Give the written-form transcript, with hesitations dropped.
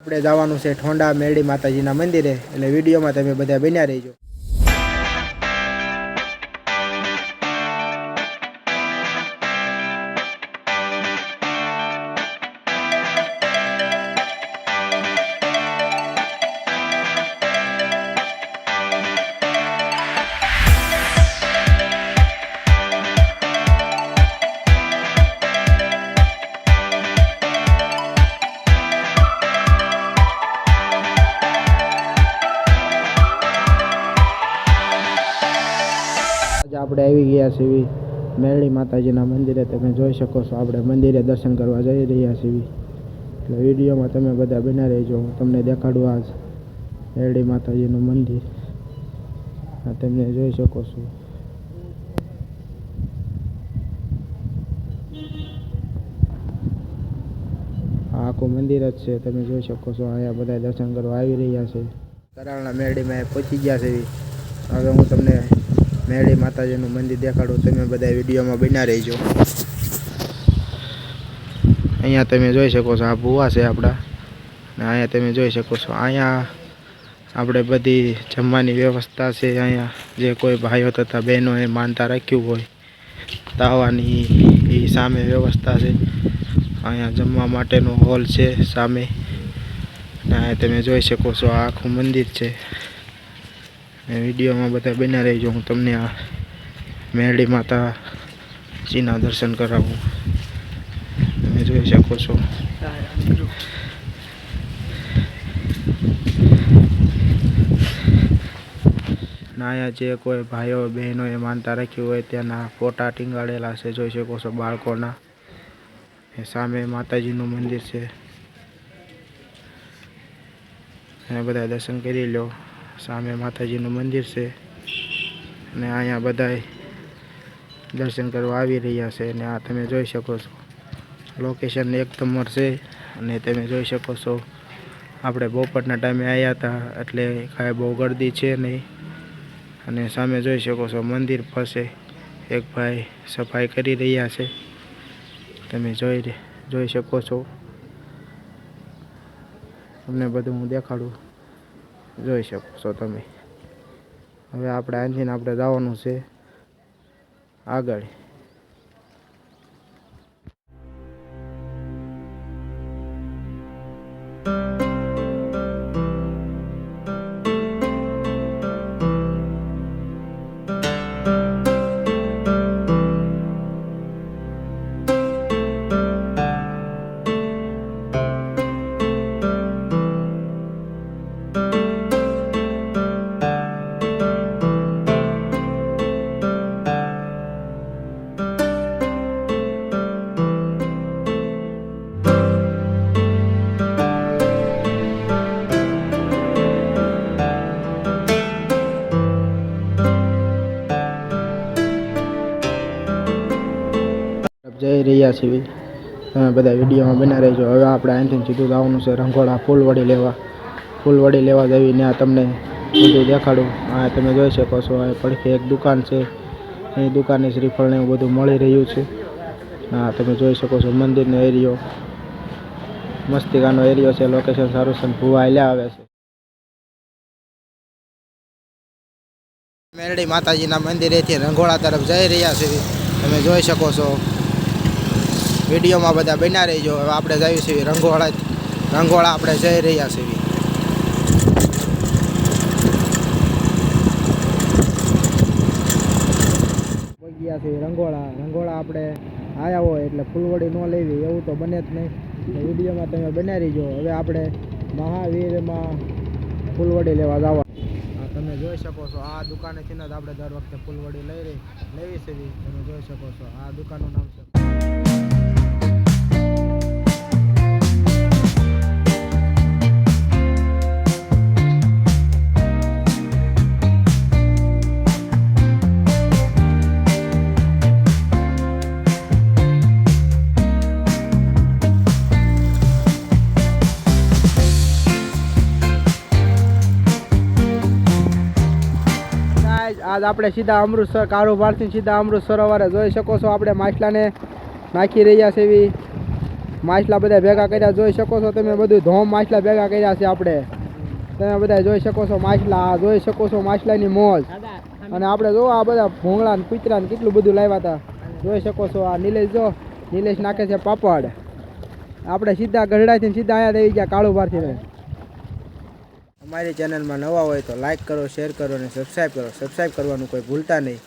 આપણે જવાનું છે ઠોંડા મેરડી માતાજીના મંદિરે, એટલે વિડીયોમાં તમે બધા બન્યા રહેજો. આપણે આવી ગયા છીએ મેરડી માતાજીના મંદિરે. તમે જોઈ શકો છો આપણે મંદિરે દર્શન કરવા જઈ રહ્યા છીએ, એટલે વિડીયોમાં તમે બધા બના રહેજો. હું તમને દેખાડું આજ મેરડી માતાજીનું મંદિર. આ તમે જોઈ શકો છો. આ આખું મંદિર જ છે, તમે જોઈ શકો છો. અહીંયા બધા દર્શન કરવા આવી રહ્યા છે. કરાળના મેરડીમાં પહોંચી ગયા છે. હવે હું તમને મેરડી માતાજીનું મંદિર દેખાડું, તમે બધા વિડીયોમાં બન્યા રહેજો. અહીંયા તમે જોઈ શકો છો આ ભૂવા છે આપણા, ને અહીંયા તમે જોઈ શકો છો અહીંયા આપણે બધી જમવાની વ્યવસ્થા છે. અહીંયા જે કોઈ ભાઈઓ તથા બહેનોએ માનતા રાખ્યું હોય તાવાની એ સામે વ્યવસ્થા છે. અહીંયા જમવા માટેનો હોલ છે સામે, ને અહીંયા તમે જોઈ શકો છો આ આખું મંદિર છે. વિડીયોમાં બધા બન્યા રહેજો. હું તમને આ મેરડી માતાજીના દર્શન કરાવું. તમે જોઈ શકો છો. અહીંયા જે કોઈ ભાઈઓ બહેનોએ માનતા રાખ્યું હોય તેના ફોટા ટીંગાડેલા છે, જોઈ શકો છો બાળકોના. એ સામે માતાજીનું મંદિર છે, એ બધા દર્શન કરી લો. સામે માતાજીનું મંદિર છે, અને અહીંયા બધા દર્શન કરવા આવી રહ્યા છે. અને આ તમે જોઈ શકો છો લોકેશન એક નંબર છે. અને તમે જોઈ શકો છો આપણે બપોરના ટાઈમે આવ્યા હતા, એટલે કાંઈ બહુ ગર્દી છે નહીં. અને સામે જોઈ શકો છો મંદિર પાસે એક ભાઈ સફાઈ કરી રહ્યા છે, તમે જોઈ શકો છો. તમને બધું હું દેખાડું, જોઈ શકો છો તમે. હવે આપણે અહીંથી આપણે જવાનું છે આગળ. જઈ રહ્યા છીએ, તમે બધા વિડીયોમાં બના રહેજો. હવે આપણે અહીંથી સીધું જવાનું છે રંગોળા ફૂલવડી લેવા જઈને આ તમને બધું દેખાડું. આ તમે જોઈ શકો છો આ પડખે એક દુકાન છે, એ દુકાનની શ્રીફળને એવું બધું મળી રહ્યું છે. હા તમે જોઈ શકો છો મંદિરનો એરિયો, મસ્તિકાનો એરિયો છે. લોકેશન સારું છે, ભૂવા આલ્યા આવે છે. મેરડી માતાજીના મંદિરેથી રંગોળા તરફ જઈ રહ્યા છીએ, તમે જોઈ શકો છો. વિડીયોમાં બધા બન્યા રહેજો. હવે આપણે જઈએ છીએ રંગોળા આપણે જઈ રહ્યા છીએ. ગયા છે રંગોળા આપણે આવ્યા હોય એટલે ફૂલવડી ન લેવી એવું તો બને જ નહીં. વિડીયોમાં તમે બન્યા રહીજો. હવે આપણે મહાવીરમાં ફૂલવડી લેવા જવા. તમે જોઈ શકો છો આ દુકાનેથી જ આપણે દર વખતે ફૂલવડી લેવી છે. તમે જોઈ શકો છો આ દુકાનનું નામ છે. આજ આપણે સીધા અમૃતસર કારોબારથી સીધા અમૃત સરોવરે જોઈ શકો છો. આપણે માછલાને નાખી રહ્યા છે. માછલા બધા ભેગા કર્યા જોઈ શકો છો તમે, બધું ધોમ માછલા ભેગા કર્યા છે આપણે. તમે બધા જોઈ શકો છો માછલા, જોઈ શકો છો માછલાની મોજ. અને આપણે જો આ બધા ભોંગળા ને કૂતરા ને કેટલું બધું લાવ્યા હતા, જોઈ શકો છો. આ નિલેશ જો, નિલેશ નાખે છે પાપડ. આપણે સીધા ગઢડાથી સીધા અહીંયા થઈ ગયા કાળુભારથી. અમારી ચેનલમાં નવા હોય તો લાઈક કરો, શેર કરો અને સબસ્ક્રાઈબ કરો. સબસ્ક્રાઈબ કરવાનું કોઈ ભૂલતા નહીં.